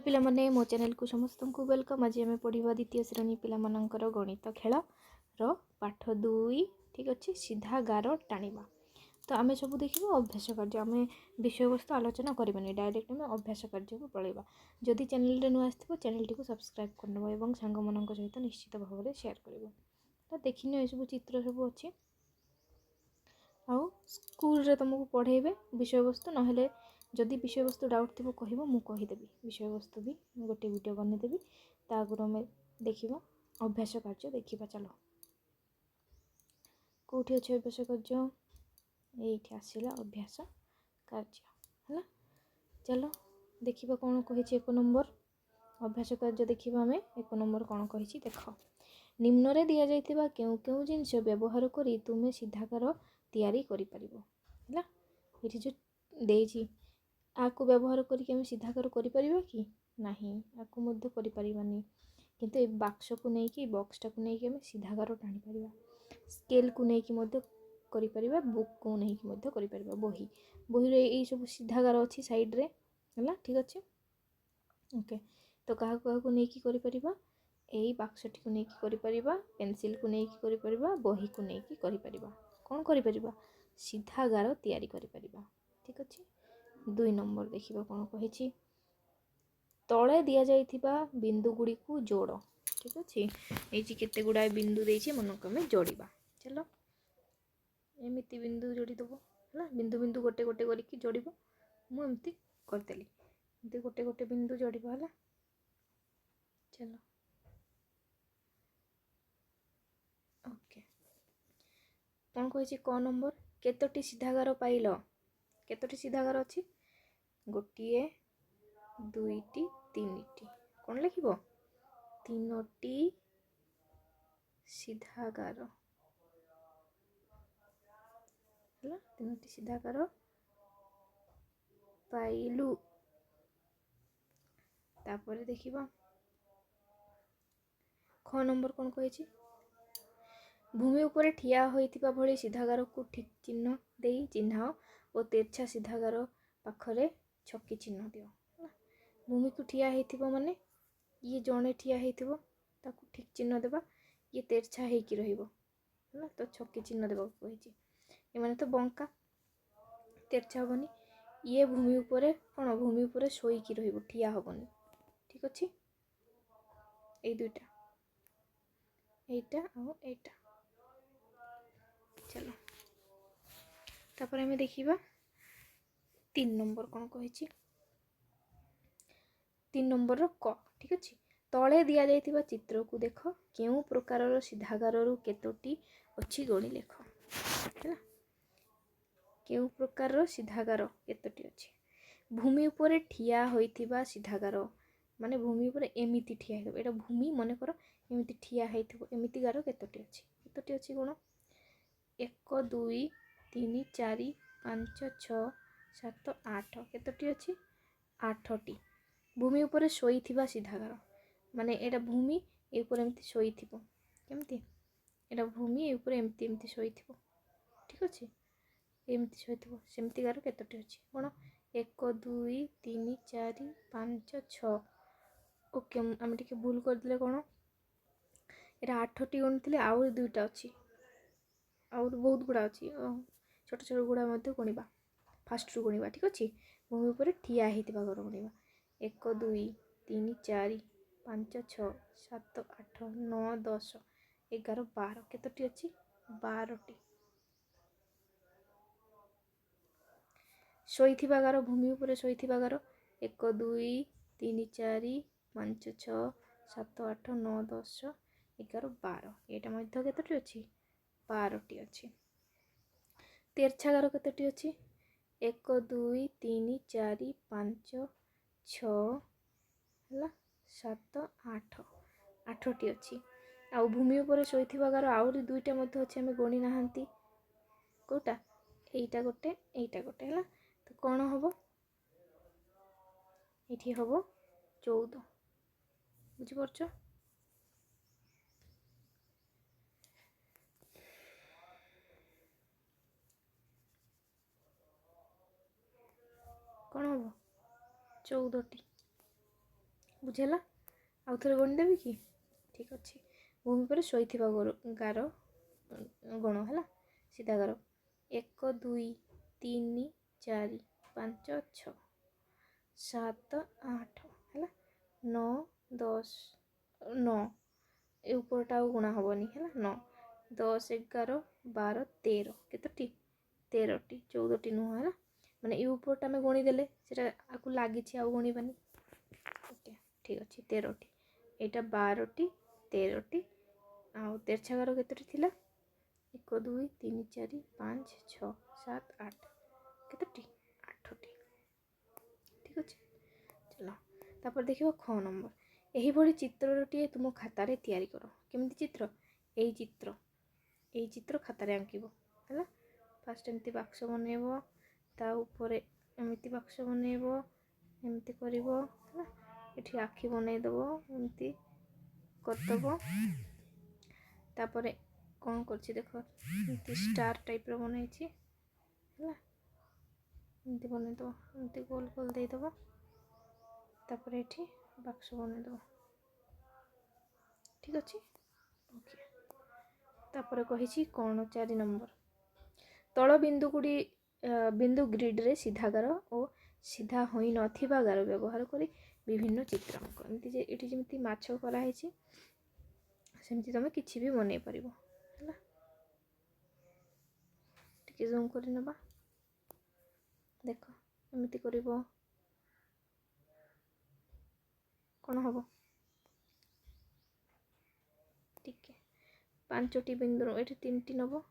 ପିଲାମାନେ ମୋ ଚ୍ୟାନେଲକୁ ସମସ୍ତଙ୍କୁ ୱେଲକମ୍। ଆଜି ଆମେ ପଢ଼ିବା ଦ୍ୱିତୀୟ ଶ୍ରେଣୀ ପିଲାମାନଙ୍କର ଗଣିତ ଖେଳର ପାଠ 2। ଠିକ୍ ଅଛି, ସିଧା ଗାର ଟାଣିବା। ତ ଆମେ ସବୁ ଦେଖିବା ଅଭ୍ୟାସ କାର୍ଯ୍ୟ। ଆମେ ବିଷୟବସ୍ତୁ ଆଲୋଚନା କରିବାନି, ଡାଇରେକ୍ଟ ଆମେ ଅଭ୍ୟାସ କାର୍ଯ୍ୟକୁ ପଳେଇବା। ଯଦି ଚ୍ୟାନେଲରେ ନୂଆ ଆସିଥିବ ଚ୍ୟାନେଲଟିକୁ ସବସ୍କ୍ରାଇବ୍ କରିନେବ ଏବଂ ସାଙ୍ଗମାନଙ୍କ ସହିତ ନିଶ୍ଚିତ ଭାବରେ ସେୟାର କରିବ। ତ ଦେଖିନିଅ ଏସବୁ ଚିତ୍ର ସବୁ ଅଛି, ଆଉ ସ୍କୁଲରେ ତୁମକୁ ପଢ଼େଇବେ ବିଷୟବସ୍ତୁ। ନହେଲେ ଯଦି ବିଷୟବସ୍ତୁ ଡାଉଟ୍ ଥିବ କହିବ, ମୁଁ କହିଦେବି। ବିଷୟବସ୍ତୁ ବି ଗୋଟେ ଭିଡ଼ିଓ ବନେଇଦେବି, ତା ଆଗରୁ ଆମେ ଦେଖିବା ଅଭ୍ୟାସ କାର୍ଯ୍ୟ। ଦେଖିବା, ଚାଲ। କେଉଁଠି ଅଛି ଅଭ୍ୟାସ କାର୍ଯ୍ୟ? ଏଇଠି ଆସିଲା ଅଭ୍ୟାସ କାର୍ଯ୍ୟ, ହେଲା। ଚାଲ ଦେଖିବା କ'ଣ କହିଛି 1 ନମ୍ବର ଅଭ୍ୟାସ କାର୍ଯ୍ୟ। ଦେଖିବା ଆମେ 1 ନମ୍ବର କ'ଣ କହିଛି, ଦେଖ। ନିମ୍ନରେ ଦିଆଯାଇଥିବା କେଉଁ କେଉଁ ଜିନିଷ ବ୍ୟବହାର କରି ତୁମେ ସିଧାକାର ତିଆରି କରିପାରିବ, ହେଲା। ଏଠି ଯେଉଁ ଦେଇଛି, ଆକୁ ବ୍ୟବହାର କରିକି ଆମେ ସିଧାକାର କରିପାରିବା କି? ନାହିଁ, ଆକୁ ମଧ୍ୟ କରିପାରିବାନି। କିନ୍ତୁ ଏ ବାକ୍ସକୁ ନେଇକି, ବକ୍ସଟାକୁ ନେଇକି ଆମେ ସିଧାକାର ଟାଣିପାରିବା। ସ୍କେଲକୁ ନେଇକି ମଧ୍ୟ କରିପାରିବା, ବୁକ୍କୁ ନେଇକି ମଧ୍ୟ କରିପାରିବା। ବହିରେ ଏଇସବୁ ସିଧାଗାର ଅଛି ସାଇଡ଼୍ରେ, ହେଲା। ଠିକ୍ ଅଛି, ଓକେ। ତ କାହାକୁ କାହାକୁ ନେଇକି କରିପାରିବା? ଏଇ ବାକ୍ସଟିକୁ ନେଇକି କରିପାରିବା, ପେନସିଲକୁ ନେଇକି କରିପାରିବା, ବହିକୁ ନେଇକି କରିପାରିବା। କ'ଣ କରିପାରିବା? ସିଧାଗାର ତିଆରି କରିପାରିବା। ଠିକ୍ ଅଛି। 2 ନମ୍ବର ଦେଖିବା କ'ଣ କହିଛି। ତଳେ ଦିଆଯାଇଥିବା ବିନ୍ଦୁ ଗୁଡ଼ିକୁ ଯୋଡ଼। ଠିକ୍ ଅଛି, ଏଇଠି କେତେ ଗୁଡ଼ାଏ ବିନ୍ଦୁ ଦେଇଛି, ମନକୁ ଆମେ ଯୋଡ଼ିବା। ଚାଲ, ଏମିତି ବିନ୍ଦୁ ଯୋଡ଼ିଦେବ, ହେଲା। ବିନ୍ଦୁ ବିନ୍ଦୁ ଗୋଟେ ଗୋଟେ କରିକି ଯୋଡ଼ିବ। ମୁଁ ଏମିତି କରିଦେଲି, ଏମିତି ଗୋଟେ ଗୋଟେ ବିନ୍ଦୁ ଯୋଡ଼ିବ, ହେଲା। ଚାଲ, ଓକେ। କ'ଣ କହିଛି କ ନମ୍ବର? କେତୋଟି ସିଧାଗାର ପାଇଲ? କେତୋଟି ସିଧାଗାର ଅଛି? 1, 2ଟି, 3ଟି। କ'ଣ ଲେଖିବ? 3ଟି ସିଧାଗାର, ହେଲା। 3ଟି ସିଧାଗାର ପାଇଲୁ। ତାପରେ ଦେଖିବା খ ନମ୍ବର କ'ଣ କହିଛି? ଭୂମି ଉପରେ ଠିଆ ହୋଇଥିବା ଭଳି ସିଧାଗାରକୁ ଠିକ୍ ଚିହ୍ନ ଦେଇ ଚିହ୍ନାଅ ଓ ତେର୍ଛା ସିଧାଗାର ପାଖରେ ଛକି ଚିହ୍ନ ଦିଅ, ହେଲା। ଭୂମିକୁ ଠିଆ ହେଇଥିବ ମାନେ ଇଏ ଜଣେ ଠିଆ ହେଇଥିବ, ତାକୁ ଠିକ୍ ଚିହ୍ନ ଦେବା। ଇଏ ତେର୍ଛା ହେଇକି ରହିବ, ହେଲା। ତ ଛକି ଚିହ୍ନ ଦେବାକୁ କହିଛି। ଏମାନେ ତ ବଙ୍କା, ତେର୍ଛା ହବନି। ଇଏ ଭୂମି ଉପରେ କ'ଣ? ଭୂମି ଉପରେ ଶୋଇକି ରହିବ, ଠିଆ ହବନି। ଠିକ୍ ଅଛି, ଏଇ ଦୁଇଟା, ଏଇଟା ଆଉ ଏଇଟା। ଚାଲ, ତାପରେ ଆମେ ଦେଖିବା 3 ନମ୍ବର କ'ଣ କହିଛି। 3 ନମ୍ବରର କ। ଠିକ୍ ଅଛି। ତଳେ ଦିଆଯାଇଥିବା ଚିତ୍ରକୁ ଦେଖ, କେଉଁ ପ୍ରକାରର ସିଧାଗାରରୁ କେତୋଟି ଅଛି ଗଣି ଲେଖ, ହେଲା। କେଉଁ ପ୍ରକାରର ସିଧାଗାର କେତୋଟି ଅଛି? ଭୂମି ଉପରେ ଠିଆ ହୋଇଥିବା ସିଧାଗାର ମାନେ ଭୂମି ଉପରେ ଏମିତି ଠିଆ ହେଇଥିବ। ଏଇଟା ଭୂମି, ମନେକର ଏମିତି ଠିଆ ହେଇଥିବ। ଏମିତି ଗାର କେତୋଟି ଅଛି? କେତୋଟି ଅଛି ଗୁଣ? 1, 2, 3, 4, 5, 6, 7, 8। କେତୋଟି ଅଛି? 8ଟି। ଭୂମି ଉପରେ ଶୋଇଥିବା ସିଧାଗାର ମାନେ ଏଇଟା ଭୂମି, ଏ ଉପରେ ଏମିତି ଶୋଇଥିବ। କେମିତି? ଏଇଟା ଭୂମି, ଏ ଉପରେ ଏମିତି ଏମିତି ଶୋଇଥିବ। ଠିକ୍ ଅଛି, ଏମିତି ଶୋଇଥିବ। ସେମିତି ଗାର କେତୋଟି ଅଛି? କ'ଣ? 1, 2, 3, 4, 5, 6। ଓକେ, ଆମେ ଟିକେ ଭୁଲ କରିଦେଲେ। କ'ଣ? ଏଇଟା 8ଟି ଗଣିଥିଲେ, ଆହୁରି 2ଟା ଅଛି, ଆହୁରି ବହୁତ ଗୁଡ଼ା ଅଛି। ଛୋଟ ଛୋଟ ଗୁଡ଼ା ମଧ୍ୟ ଗଣିବା, ଫାଷ୍ଟରୁ ଗଣିବା। ଠିକ୍ ଅଛି। ଭୂମି ଉପରେ ଠିଆ ହେଇଥିବା ଘର ଗଣିବା। 1, 2, 3, 4, 5, 6, 7, 8, 9, 10, 11, 12। କେତୋଟି ଅଛି? 12ଟି। ଶୋଇଥିବା ଗାର, ଭୂମି ଉପରେ ଶୋଇଥିବା ଗାର 1, 2, 3, 4, 5, 6, 7, 8, 9, 10, 11, 12। ଏଇଟା ମଧ୍ୟ କେତୋଟି ଅଛି? 12ଟି ଅଛି। ତେର୍ଛା ଗାର କେତୋଟି ଅଛି? 1, 2, 3, 4, 5, 6, ହେଲା, 7, 8। 8ଟି ଅଛି। ଆଉ ଭୂମି ଉପରେ ଶୋଇଥିବା ଗାର ଆହୁରି 2ଟା ମଧ୍ୟ ଅଛି, ଆମେ ଗଣି ନାହାନ୍ତି। କେଉଁଟା? ଏଇଟା ଗୋଟେ, ଏଇଟା ଗୋଟେ, ହେଲା। ତ କ'ଣ ହବ? ଏଠି ହବ 14। ବୁଝିପାରୁଛ? କ'ଣ ହବ? 14ଟି। ବୁଝିଲା? ଆଉ ଥରେ ଗଣିଦେବି କି? ଠିକ୍ ଅଛି। ଭୂମି ଉପରେ ଶୋଇଥିବା ଗାର ଗଣ ହେଲା, ସିଧା ଗାର 1 2 3 4 5 6 7 8 ହେଲା, 9 10 9 ଏ ଉପରଟା ଆଉ ଗୁଣା ହେବନି ହେଲା, 9 10 11 12 13 କେତୋଟି? 13ଟି, 14ଟି ନୁହଁ ହେଲା, ମାନେ ଏ ଉପରଟା ଆମେ ଗଣିଦେଲେ ସେଟା ଆକୁ ଲାଗିଛି ଆଉ ଗଣିବାନି। ଓକେ ଠିକ୍ ଅଛି, 13ଟି, ଏଇଟା 12ଟି 13ଟି, ଆଉ ତେରଛା ଗାର କେତୋଟି ଥିଲା? 1 2 3 4 5 6 7 8 କେତୋଟି? 8ଟି। ଠିକ୍ ଅଛି, ଚାଲ ତାପରେ ଦେଖିବ ଖ ନମ୍ବର। ଏହିଭଳି ଚିତ୍ରଟିଏ ତୁମ ଖାତାରେ ତିଆରି କର। କେମିତି ଚିତ୍ର? ଏଇ ଚିତ୍ର ଖାତାରେ ଆଙ୍କିବ ହେଲା। ଫାଷ୍ଟ ଏମିତି ବାକ୍ସ ବନେଇବ, ତା ଉପରେ ଏମିତି ବାକ୍ସ ବନେଇବ, ଏମିତି କରିବ ହେଲା। ଏଠି ଆଖି ବନେଇଦେବ, ଏମିତି କରିଦେବ। ତାପରେ କ'ଣ କରୁଛି ଦେଖ, ଏମିତି ଷ୍ଟାର ଟାଇପ୍ର ବନେଇଛି ହେଲା, ଏମିତି ବନେଇଦେବ, ଏମିତି ଗୋଲ ଗୋଲ ଦେଇଦେବ। ତାପରେ ଏଠି ବାକ୍ସ ବନେଇଦେବ। ଠିକ୍ ଅଛି, ଓକେ। ତାପରେ କହିଛି କ'ଣ 4 ନମ୍ବର, ତଳ ବିନ୍ଦୁ ଗ୍ରିଡ଼ରେ ସିଧା ଗାର ଓ ସିଧା ହୋଇନଥିବା ଗାର ବ୍ୟବହାର କରି ବିଭିନ୍ନ ଚିତ୍ର ଅଙ୍କ। ଏମିତି ଯେ ଏଠି ଯେମିତି ମାଛ କରାହେଇଛି ସେମିତି ତୁମେ କିଛି ବି ବନେଇ ପାରିବ ହେଲା। ଟିକେ ଜୁମ୍ କରି ନେବା, ଦେଖ ଏମିତି କରିବ, କ'ଣ ହେବ? ଟିକେ 5ଟି ବିନ୍ଦୁ, ଏଠି 3ଟି ନେବ,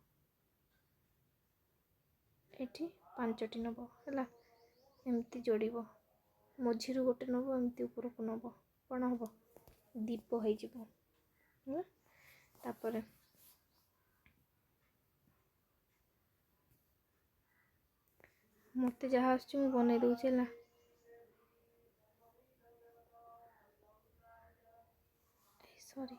ଏଠି 5ଟି ନେବ ହେଲା, ଏମିତି ଯୋଡ଼ିବ। ମଝିରୁ ଗୋଟେ ନେବ, ଏମିତି ଉପରକୁ ନେବ, କ'ଣ ହେବ? ଦୀପ ହେଇଯିବ ହେଲା। ତାପରେ ମୋତେ ଯାହା ଆସୁଛି ମୁଁ ବନେଇ ଦେଉଛି ହେଲା। ସରି,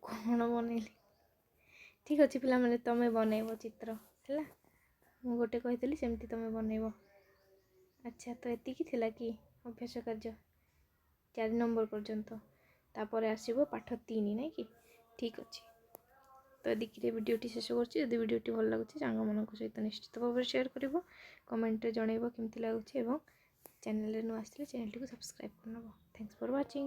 କ'ଣ ବନେଇଲି? ଠିକ୍ ଅଛି ପିଲାମାନେ, ତମେ ବନେଇବ ଚିତ୍ର ହେଲା। ମୁଁ ଗୋଟେ କହିଥିଲି ସେମିତି ତମେ ବନେଇବ। ଆଚ୍ଛା, ତ ଏତିକି ଥିଲା କି ଅଭ୍ୟାସ କାର୍ଯ୍ୟ 4 ନମ୍ବର ପର୍ଯ୍ୟନ୍ତ। ତାପରେ ଆସିବ ପାଠ 3, ନାଇଁ କି? ଠିକ୍ ଅଛି, ତ ଏତିକିରେ ଭିଡ଼ିଓଟି ଶେଷ କରୁଛି। ଯଦି ଭିଡ଼ିଓଟି ଭଲ ଲାଗୁଛି ସାଙ୍ଗମାନଙ୍କ ସହିତ ନିଶ୍ଚିତ ଭାବରେ ସେୟାର କରିବ, କମେଣ୍ଟରେ ଜଣାଇବ କେମିତି ଲାଗୁଛି, ଏବଂ ଚ୍ୟାନେଲରେ ନୂଆ ଆସିଥିଲେ ଚ୍ୟାନେଲଟିକୁ ସବସ୍କ୍ରାଇବ୍ କରିନେବ। Thanks for watching.